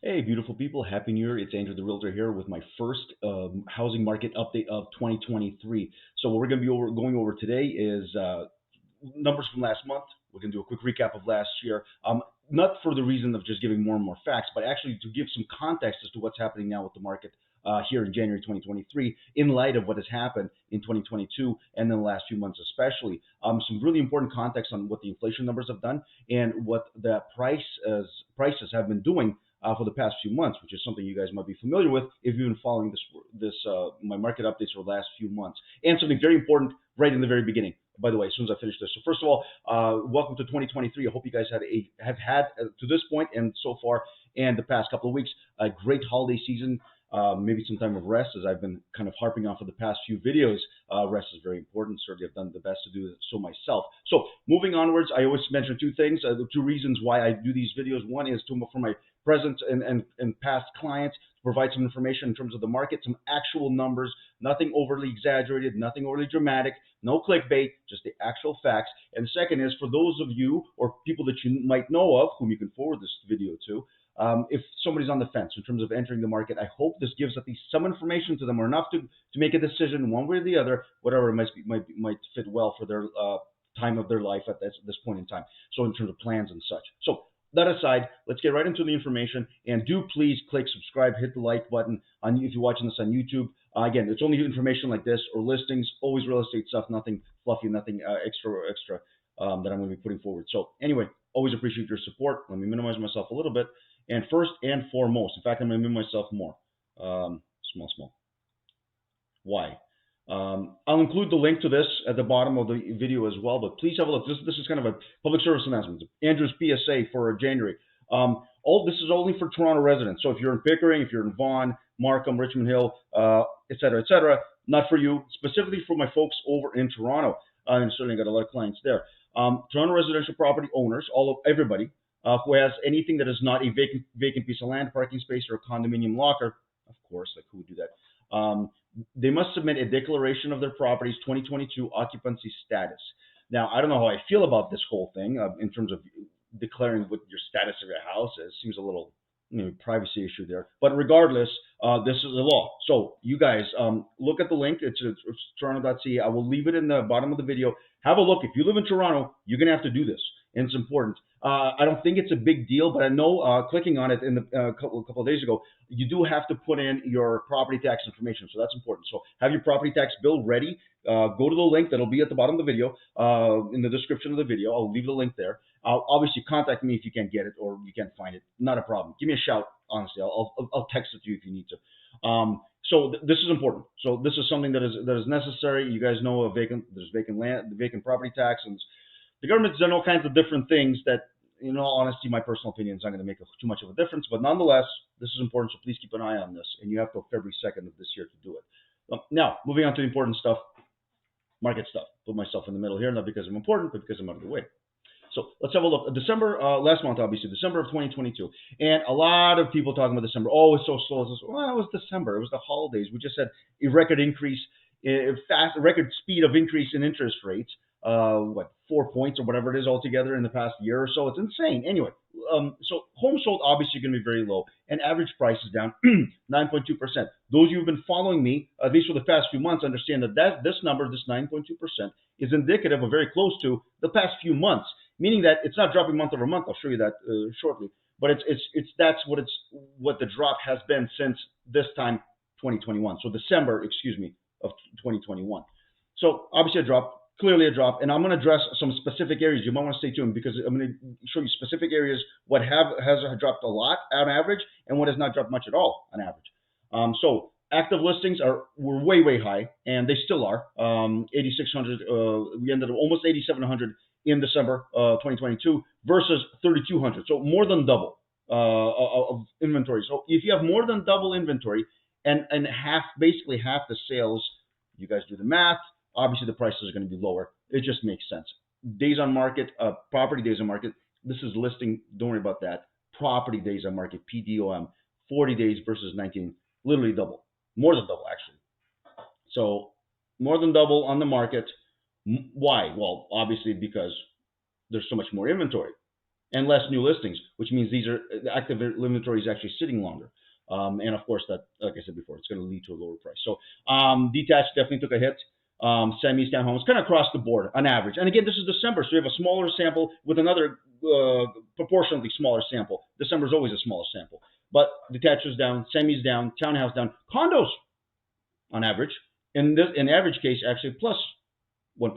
Hey, beautiful people. Happy New Year. It's Andrew the Realtor here with my first housing market update of 2023. So, what we're going to be going over today is numbers from last month. We're going to do a quick recap of last year. Not for the reason of just giving more and more facts, but actually to give some context as to what's happening now with the market here in January 2023 in light of what has happened in 2022 and in the last few months especially. Some really important context on what the inflation numbers have done and what the prices have been doing for the past few months, which is something you guys might be familiar with if you've been following this my market updates for the last few months. And something very important right in the very beginning. By the way, as soon as I finish this. So first of all, welcome to 2023. I hope you guys have had to this point and so far and the past couple of weeks a great holiday season. Maybe some time of rest, as I've been kind of harping on for the past few videos. Rest is very important. Certainly, I've done the best to do so myself. So, moving onwards, I always mention two things, the two reasons why I do these videos. One is for my present and past clients to provide some information in terms of the market, some actual numbers, nothing overly exaggerated, nothing overly dramatic, no clickbait, just the actual facts. And the second is for those of you or people that you might know of, whom you can forward this video to, if somebody's on the fence in terms of entering the market, I hope this gives at least some information to them or enough to make a decision one way or the other, whatever might fit well for their time of their life at this point in time. So in terms of plans and such. So that aside, let's get right into the information. And do please click subscribe, hit the like button if you're watching this on YouTube. Again, it's only information like this or listings, always real estate stuff, nothing fluffy, nothing extra that I'm going to be putting forward. So anyway, always appreciate your support. Let me minimize myself a little bit. And first and foremost, in fact, I'm going to minimize myself more. Small. Why? I'll include the link to this at the bottom of the video as well, but please have a look. This is kind of a public service announcement. Andrew's PSA for January. All this is only for Toronto residents. So if you're in Pickering, if you're in Vaughan, Markham, Richmond Hill, et cetera, not for you. Specifically for my folks over in Toronto, and certainly got a lot of clients there. Toronto residential property owners, everybody who has anything that is not a vacant piece of land, parking space, or a condominium locker. Of course, like who would do that? They must submit a declaration of their property's 2022 occupancy status. Now, I don't know how I feel about this whole thing in terms of declaring what your status of your house is. Seems a little privacy issue there. But regardless, this is the law. So you guys look at the link. It's toronto.ca. I will leave it in the bottom of the video. Have a look. If you live in Toronto, you're going to have to do this, and it's important. I don't think it's a big deal, but I know clicking on it in a couple of days ago, you do have to put in your property tax information, so that's important. So have your property tax bill ready. Go to the link that'll be at the bottom of the video, in the description of the video. I'll leave the link there. Obviously, contact me if you can't get it or you can't find it. Not a problem. Give me a shout. Honestly, I'll text it to you if you need to. So this is important. So this is something that is necessary. You guys know there's vacant land, the vacant property tax, and the government's done all kinds of different things that, in all honesty, my personal opinion is not going to make too much of a difference. But nonetheless, this is important, so please keep an eye on this. And you have till February 2nd of this year to do it. Now, moving on to the important stuff, market stuff. Put myself in the middle here, not because I'm important, but because I'm out of the way. So let's have a look. December, last month, obviously, December of 2022. And a lot of people talking about December. Oh, it's so slow. Well, it was December. It was the holidays. We just had a record increase, record speed of increase in interest rates. 4 points or whatever it is altogether in the past year or so. It's insane. Anyway, so homes sold obviously going to be very low, and average price is down 9.2%. Those of you who've been following me, at least for the past few months, understand that this number, this 9.2%, is indicative of very close to the past few months, meaning that it's not dropping month over month. I'll show you that shortly, but that's what the drop has been since this time 2021. So December, of 2021. So obviously a drop. Clearly a drop, and I'm going to address some specific areas. You might want to stay tuned because I'm going to show you specific areas what has dropped a lot on average and what has not dropped much at all on average. So active listings were way high, and they still are. 8,600. We ended up almost 8,700 in December 2022 versus 3,200. So more than double of inventory. So if you have more than double inventory and basically half the sales, you guys do the math. Obviously, the prices are going to be lower. It just makes sense. Days on market, property days on market. This is listing. Don't worry about that. Property days on market, PDOM, 40 days versus 19, literally double. More than double, actually. So more than double on the market. Why? Well, obviously because there's so much more inventory. and less new listings, which means the active inventory is actually sitting longer. And of course, that, like I said before, it's going to lead to a lower price. So detached definitely took a hit. Semis, townhomes, kind of across the board on average. And again, this is December, so you have a smaller sample with another proportionately smaller sample. December is always a smaller sample. But detached is down, semis down, townhouse down, condos on average. In average case, actually plus 1%.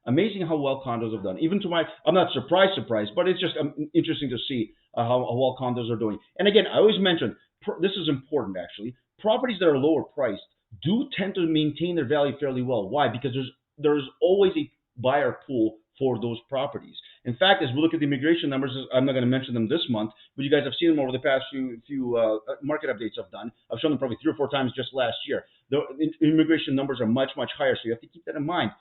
Amazing how well condos have done. Even to my, I'm not surprised, but it's just interesting to see how well condos are doing. And again, I always mention this is important actually. Properties that are lower priced do tend to maintain their value fairly well. Why? Because there's always a buyer pool for those properties. In fact, as we look at the immigration numbers, I'm not going to mention them this month, but you guys have seen them over the past few market updates I've done. I've shown them probably 3 or 4 times just last year. The immigration numbers are much higher, so you have to keep that in mind.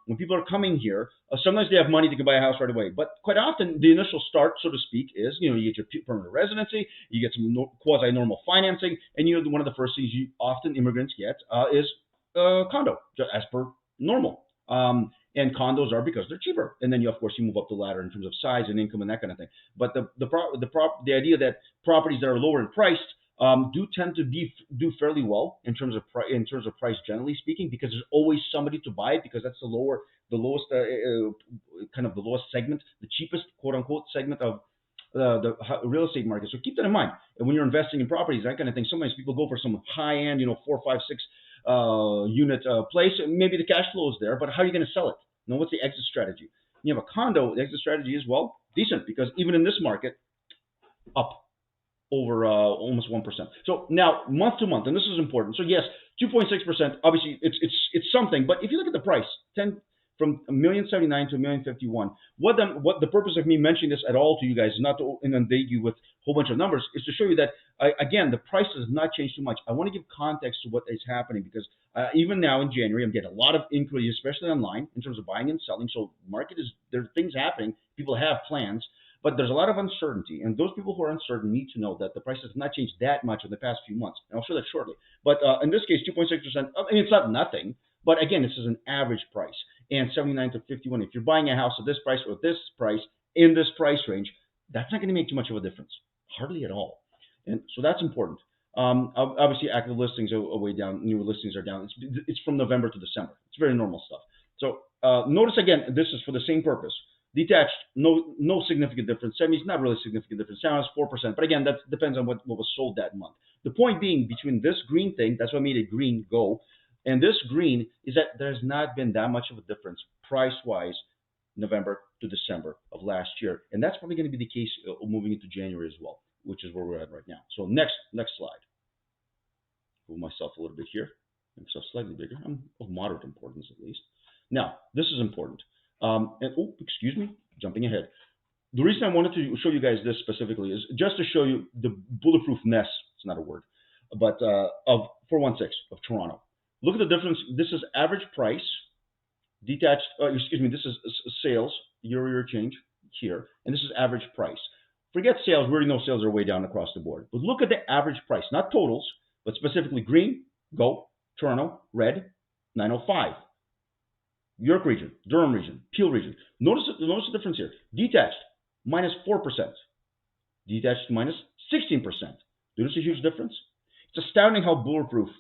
When people are coming here, sometimes they have money to buy a house right away. But quite often, the initial start, so to speak, is you get your permanent residency, you get some quasi-normal financing, and one of the first things often immigrants get is condo, just as per normal. And condos are because they're cheaper, and then of course you move up the ladder in terms of size and income and that kind of thing. But the idea that properties that are lower in price do tend to do fairly well in terms of price, generally speaking, because there's always somebody to buy it, because that's the lowest kind of the lowest segment, the cheapest quote unquote segment of the real estate market. So keep that in mind. And when you're investing in properties, that kind of thing, sometimes people go for some high end, 4, 5, 6 unit place. Maybe the cash flow is there, but how are you going to sell it? What's the exit strategy? You have a condo. The exit strategy is decent, because even in this market, up over almost 1%. So now month to month, and this is important. So yes, 2.6%. Obviously, it's something. But if you look at the price, from $1,079,000 to $1,051,000. What the purpose of me mentioning this at all to you guys is not to inundate you with a whole bunch of numbers, is to show you that again, the price has not changed too much. I want to give context to what is happening, because even now in January, I'm getting a lot of inquiries, especially online, in terms of buying and selling. So there are things happening. People have plans. But there's a lot of uncertainty, and those people who are uncertain need to know that the price has not changed that much in the past few months. And I'll show that shortly. But in this case, 2.6%, I mean, it's not nothing, but again, this is an average price. And 79 to 51, if you're buying a house at this price or this price, in this price range, that's not going to make too much of a difference. Hardly at all. And so that's important. Obviously, active listings are way down. New listings are down. It's from November to December. It's very normal stuff. So notice, again, this is for the same purpose. Detached, no significant difference. Semis, not really significant difference. Sounds 4%, but again, that depends on what was sold that month. The point being, between this green thing, that's what made it green go, and this green, is that there's not been that much of a difference price-wise, November to December of last year, and that's probably going to be the case moving into January as well, which is where we're at right now. So next slide. Move myself a little bit here, make myself slightly bigger. I'm of moderate importance at least. Now, this is important. Excuse me, jumping ahead. The reason I wanted to show you guys this specifically is just to show you the bulletproofness, it's not a word, but of 416 of Toronto. Look at the difference. This is average price, detached, this is sales, year-over-year change here, and this is average price. Forget sales, we already know sales are way down across the board. But look at the average price, not totals, but specifically green, go, Toronto, red, 905. York region, Durham region, Peel region. Notice the difference here. Detached, minus 4%. Detached, minus 16%. Do you notice a huge difference? It's astounding how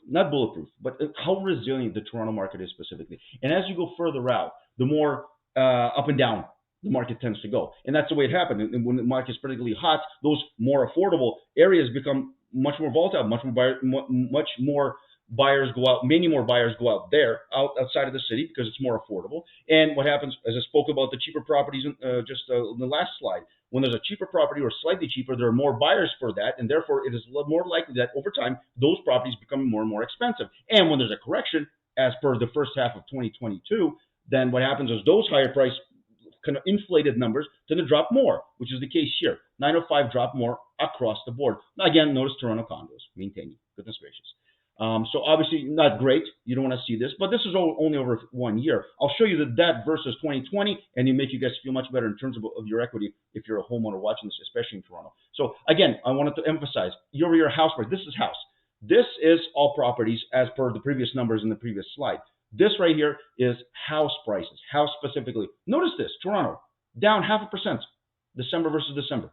not bulletproof, but how resilient the Toronto market is specifically. And as you go further out, the more up and down the market tends to go. And that's the way it happened. And when the market is particularly hot, those more affordable areas become much more volatile, much more buyers go out, many more buyers go out there, outside of the city, because it's more affordable. And what happens, as I spoke about the cheaper properties in the last slide, when there's a cheaper property or slightly cheaper, there are more buyers for that, and therefore it is more likely that over time those properties become more and more expensive. And when there's a correction, as per the first half of 2022, then what happens is those higher price kind of inflated numbers tend to drop more, which is the case here. 905 dropped more across the board. Now again, notice Toronto condos maintaining. Goodness gracious. So obviously not great. You don't want to see this, but this is only over 1 year. I'll show you that versus 2020, and it make you guys feel much better in terms of your equity if you're a homeowner watching this, especially in Toronto. So again, I wanted to emphasize year-over-year house price. This is house. This is all properties as per the previous numbers in the previous slide. This right here is house prices, house specifically. Notice this, Toronto, down 0.5%. December versus December.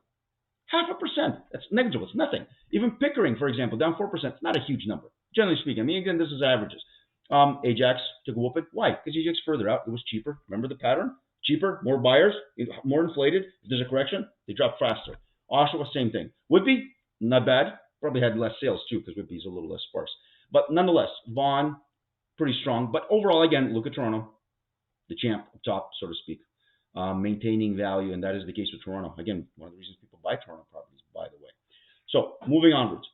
0.5%. That's negligible. It's nothing. Even Pickering, for example, down 4%. It's not a huge number, generally speaking. I mean, again, this is averages. Ajax took a whooping. Why? Because Ajax further out. It was cheaper. Remember the pattern? Cheaper, more buyers, more inflated. If there's a correction, they drop faster. Oshawa, same thing. Whitby, not bad. Probably had less sales too because Whitby is a little less sparse. But nonetheless, Vaughan, pretty strong. But overall, again, look at Toronto, the champ up top, so to speak, maintaining value, and that is the case with Toronto. Again, one of the reasons people buy Toronto properties, by the way. So moving onwards.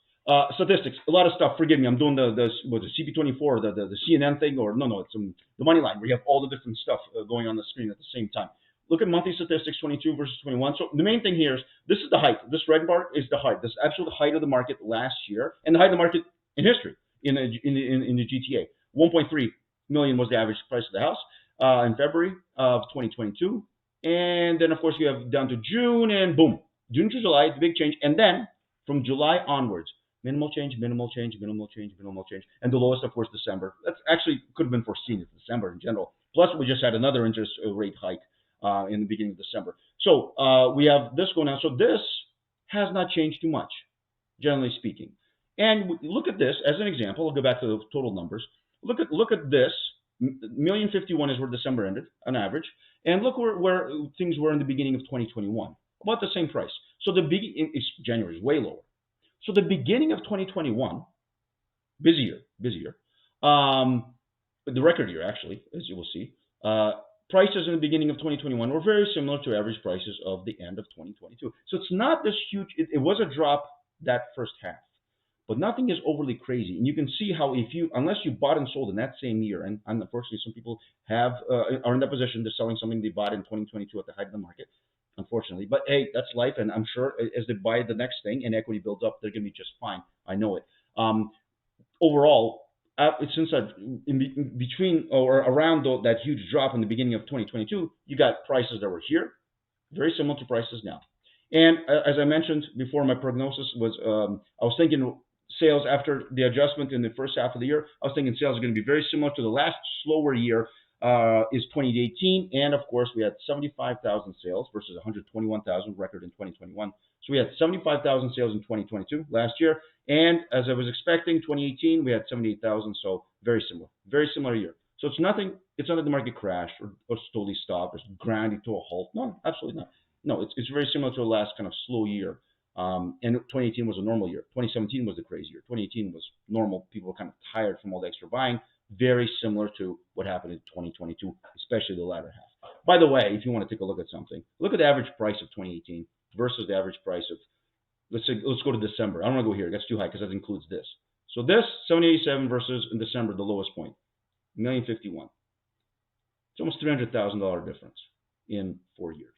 Statistics, a lot of stuff. Forgive me, I'm doing the CP24, the CNN thing, or no, it's the money line where you have all the different stuff going on the screen at the same time. Look at monthly statistics, 22 versus 21. So the main thing here is this is the height. This red bar is the height. This is absolute height of the market last year and the height of the market in history in the GTA. 1.3 million was the average price of the house in February of 2022, and then of course you have down to June, and boom, June to July, the big change, and then from July onwards, minimal change, minimal change, minimal change, minimal change, and the lowest, of course, December. That's actually could have been foreseen. It's December in general. Plus, we just had another interest rate hike in the beginning of December. So we have this going on. So this has not changed too much, generally speaking. And look at this as an example. I'll go back to the total numbers. Look at this. 1,051,000 is where December ended, on average, and look where things were in the beginning of 2021, about the same price. So January is way lower. So the beginning of 2021, busier, the record year actually, as you will see, prices in the beginning of 2021 were very similar to average prices of the end of 2022. So it's not this huge. It was a drop that first half, but nothing is overly crazy. And you can see how unless you bought and sold in that same year, and unfortunately some people are in that position, they're selling something they bought in 2022 at the height of the market, unfortunately. But hey, that's life, and I'm sure as they buy the next thing and equity builds up, they're going to be just fine. I know it. Overall, since in between or around that huge drop in the beginning of 2022, you got prices that were here, very similar to prices now. And as I mentioned before, my prognosis was I was thinking sales after the adjustment in the first half of the year. I was thinking sales are going to be very similar to the last slower year is 2018, and of course we had 75,000 sales versus 121,000 record in 2021. So we had 75,000 sales in 2022 last year, and as I was expecting, 2018 we had 78,000. So very similar year. So it's nothing. It's not that the market crashed or totally stopped or grounded to a halt. No, absolutely not. No, it's very similar to the last kind of slow year. And 2018 was a normal year. 2017 was the crazy year. 2018 was normal. People were kind of tired from all the extra buying. Very similar to what happened in 2022, especially the latter half. By the way, if you want to take a look at something, look at the average price of 2018 versus the average price of, let's go to December. I don't want to go here. That's too high because that includes this. So this 787 versus in December, the lowest point, 1,051,000. It's almost $300,000 difference in 4 years.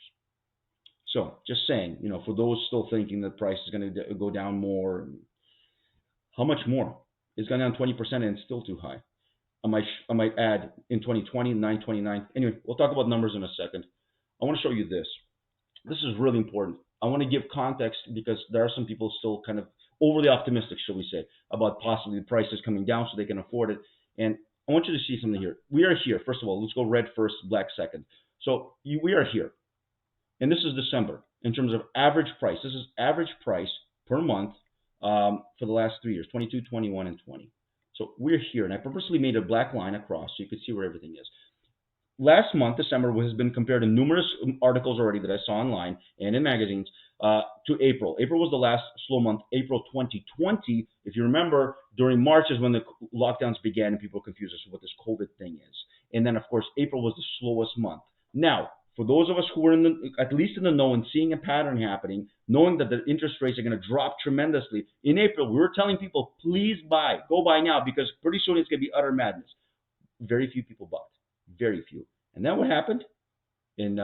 So just saying, for those still thinking that price is going to go down more, how much more? It's gone down 20% and it's still too high. I might add in 2020, 929. Anyway, we'll talk about numbers in a second. I want to show you this. This is really important. I want to give context because there are some people still kind of overly optimistic, shall we say, about possibly the prices coming down so they can afford it. And I want you to see something here. We are here. First of all, let's go red first, black second. So we are here. And this is December in terms of average price. This is average price per month for the last 3 years, 22, 21, and 20. So we're here, and I purposely made a black line across so you could see where everything is. Last month, December, has been compared to numerous articles already that I saw online and in magazines to April. April was the last slow month, April 2020. If you remember, during March is when the lockdowns began and people confused us with what this COVID thing is. And then, of course, April was the slowest month. Now, for those of us who are at least in the know and seeing a pattern happening, knowing that the interest rates are going to drop tremendously, in April, we were telling people, please buy, go buy now, because pretty soon it's going to be utter madness. Very few people bought, very few. And then what happened? In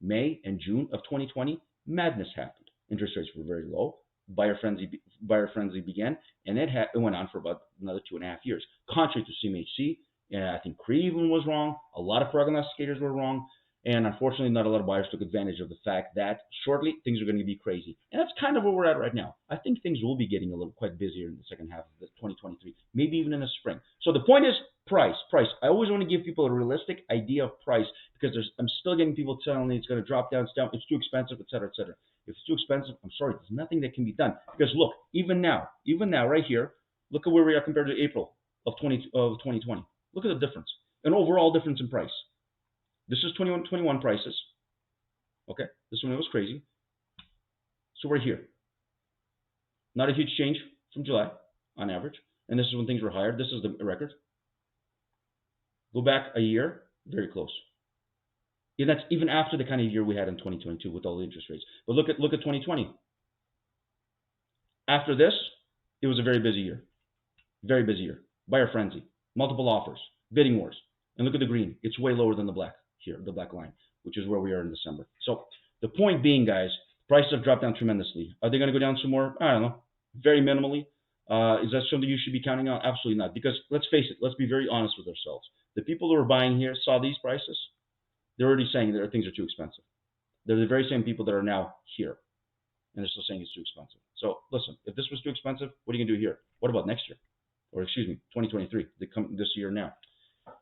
May and June of 2020, madness happened. Interest rates were very low. Buyer frenzy began, and it went on for about another 2.5 years. Contrary to CMHC, I think CRE even was wrong. A lot of prognosticators were wrong. And unfortunately, not a lot of buyers took advantage of the fact that shortly things are going to be crazy. And that's kind of where we're at right now. I think things will be getting a little quite busier in the second half of 2023, maybe even in the spring. So the point is, Price. I always want to give people a realistic idea of price because I'm still getting people telling me it's going to drop down, it's too expensive, et cetera, et cetera. If it's too expensive, I'm sorry, there's nothing that can be done. Because look, even now, right here, look at where we are compared to April of 2020. Look at the difference, an overall difference in price. This is 21 prices. Okay, this one was crazy. So we're here. Not a huge change from July on average, and this is when things were higher. This is the record. Go back a year, very close. Yeah, that's even after the kind of year we had in 2022 with all the interest rates. But look at 2020. After this, it was a very busy year. Very busy year. Buyer frenzy, multiple offers, bidding wars. And look at the green. It's way lower than the black here, the black line, which is where we are in December. So the point being, guys, prices have dropped down tremendously. Are they going to go down some more? I don't know. Very minimally. Is that something you should be counting on? Absolutely not. Because let's face it, let's be very honest with ourselves. The people who are buying here saw these prices. They're already saying that things are too expensive. They're the very same people that are now here, and they're still saying it's too expensive. So listen, if this was too expensive, what are you going to do here? What about next year? Or excuse me, 2023, this year now. I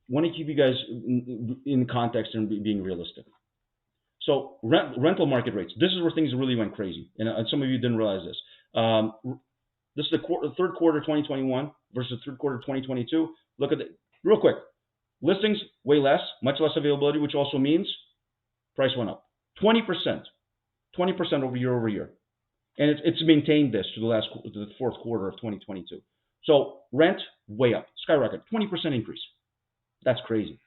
want to keep you guys in context and being realistic. So rental market rates. This is where things really went crazy, and some of you didn't realize this. This is the third quarter 2021 versus third quarter 2022. Look at it real quick. Listings way less, much less availability, which also means price went up 20%, 20% over year, and it's maintained this to the fourth quarter of 2022. So rent way up, skyrocket, 20% increase. That's crazy.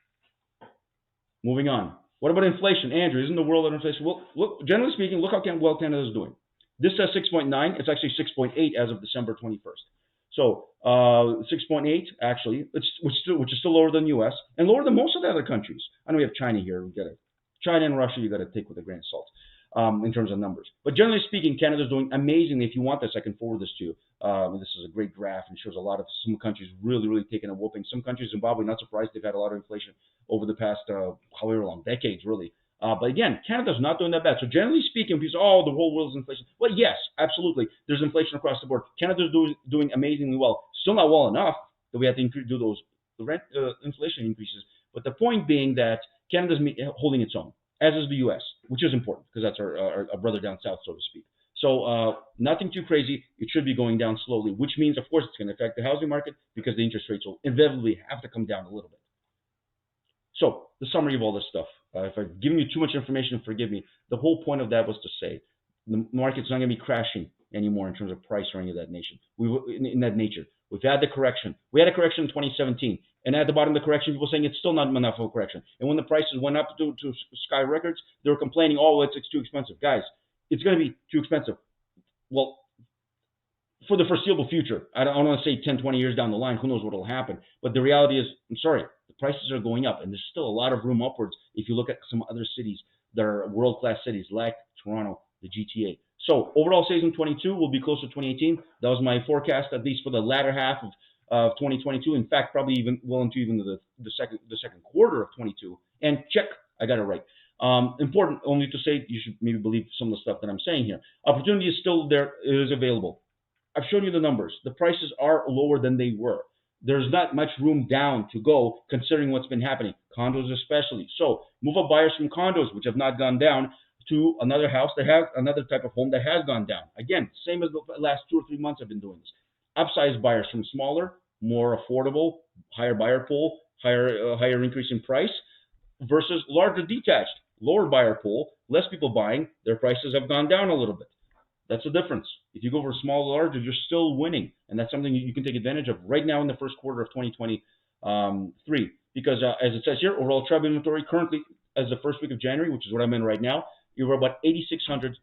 Moving on. What about inflation, Andrew? Isn't the world under inflation? Well, look, generally speaking, look how well Canada is doing. This says 6.9. It's actually 6.8 as of December 21st. So 6.8 actually, which is still lower than the U.S. and lower than most of the other countries. I know we have China here. China and Russia you got to take with a grain of salt in terms of numbers. But generally speaking, Canada's doing amazingly. If you want this, I can forward this to you. This is a great graph and shows a lot of some countries really taking a whooping. Some countries, Zimbabwe, not surprised, they've had a lot of inflation over the past however long, decades really. But again, Canada's not doing that bad. So generally speaking, people say, oh, the whole world's inflation. Well, yes, absolutely. There's inflation across the board. Canada's doing amazingly well. Still not well enough that we have to do those rent inflation increases. But the point being that Canada's holding its own, as is the U.S., which is important because that's our brother down south, so to speak. So nothing too crazy. It should be going down slowly, which means, of course, it's going to affect the housing market because the interest rates will inevitably have to come down a little bit. So the summary of all this stuff. If I've given you too much information, forgive me. The whole point of that was to say the market's not going to be crashing anymore in terms of price or any of that nature. In that nature. We've had the correction. We had a correction in 2017. And at the bottom of the correction, people saying it's still not enough of a correction. And when the prices went up to sky records, they were complaining, oh, it's too expensive. Guys, it's going to be too expensive. Well, for the foreseeable future, I don't want to say 10, 20 years down the line, who knows what will happen. But the reality is, I'm sorry, the prices are going up, and there's still a lot of room upwards if you look at some other cities that are world-class cities like Toronto, the GTA. So overall savings in 22 will be close to 2018. That was my forecast, at least for the latter half of 2022. In fact, probably even well into even the second quarter of 22. And check, I got it right. Important only to say you should maybe believe some of the stuff that I'm saying here. Opportunity is still there, it is available. I've shown you the numbers. The prices are lower than they were. There's not much room down to go considering what's been happening, condos especially. So move up buyers from condos, which have not gone down, to another house that has another type of home that has gone down. Again, same as the last 2 or 3 months I've been doing this. Upsize buyers from smaller, more affordable, higher buyer pool, higher increase in price versus larger detached, lower buyer pool, less people buying, their prices have gone down a little bit. That's the difference. If you go for small or larger, you're still winning. And that's something you can take advantage of right now in the first quarter of 2023. Because as it says here, overall travel inventory currently, as the first week of January, which is what I'm in right now, you were about 8,600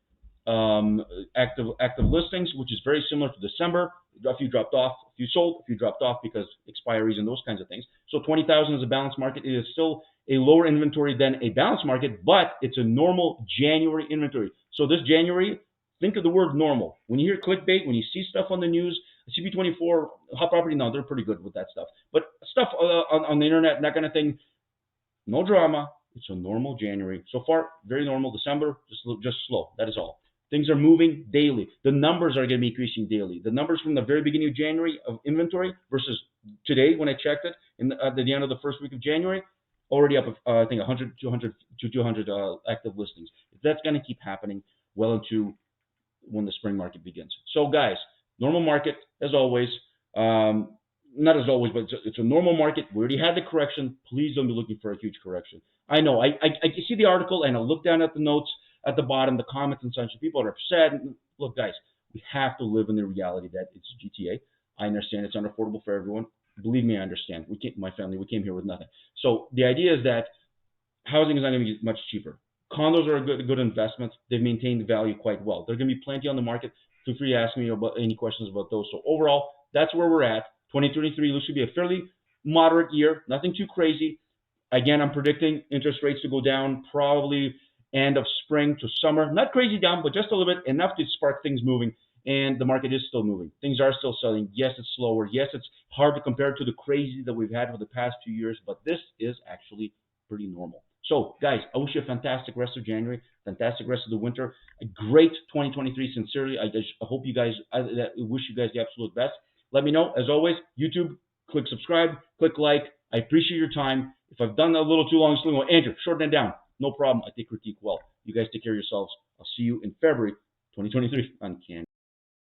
active listings, which is very similar to December. A few dropped off, a few sold, a few dropped off because expiries and those kinds of things. So 20,000 is a balanced market. It is still a lower inventory than a balanced market, but it's a normal January inventory. So this January, think of the word normal. When you hear clickbait, when you see stuff on the news, CP24, Hot Property, no, they're pretty good with that stuff. But stuff on the internet, that kind of thing, no drama. It's a normal January. So far, very normal. December, just slow. That is all. Things are moving daily. The numbers are going to be increasing daily. The numbers from the very beginning of January of inventory versus today when I checked it at the end of the first week of January, already up, I think 100, 200 to 200 active listings. If that's going to keep happening well into when the spring market begins. So, guys, normal market as always. Not as always, but it's a normal market. We already had the correction. Please don't be looking for a huge correction. I know. I see the article and I look down at the notes at the bottom, the comments and such. People are upset. Look, guys, we have to live in the reality that it's GTA. I understand it's unaffordable for everyone. Believe me, I understand. My family, we came here with nothing. So the idea is that housing is not going to be much cheaper. Condos are a good investment. They've maintained the value quite well. There are going to be plenty on the market. Feel free to ask me about any questions about those. So overall, that's where we're at. 2023 looks to be a fairly moderate year, nothing too crazy. Again, I'm predicting interest rates to go down probably end of spring to summer. Not crazy down, but just a little bit, enough to spark things moving. And the market is still moving. Things are still selling. Yes, it's slower. Yes, it's hard to compare to the crazy that we've had for the past 2 years, but this is actually pretty normal. So, guys, I wish you a fantastic rest of January, fantastic rest of the winter, a great 2023. Sincerely, I hope you guys, I wish you guys the absolute best. Let me know. As always, YouTube, click subscribe, click like. I appreciate your time. If I've done a little too long, Andrew, shorten it down. No problem. I take critique well. You guys take care of yourselves. I'll see you in February 2023 on Canada.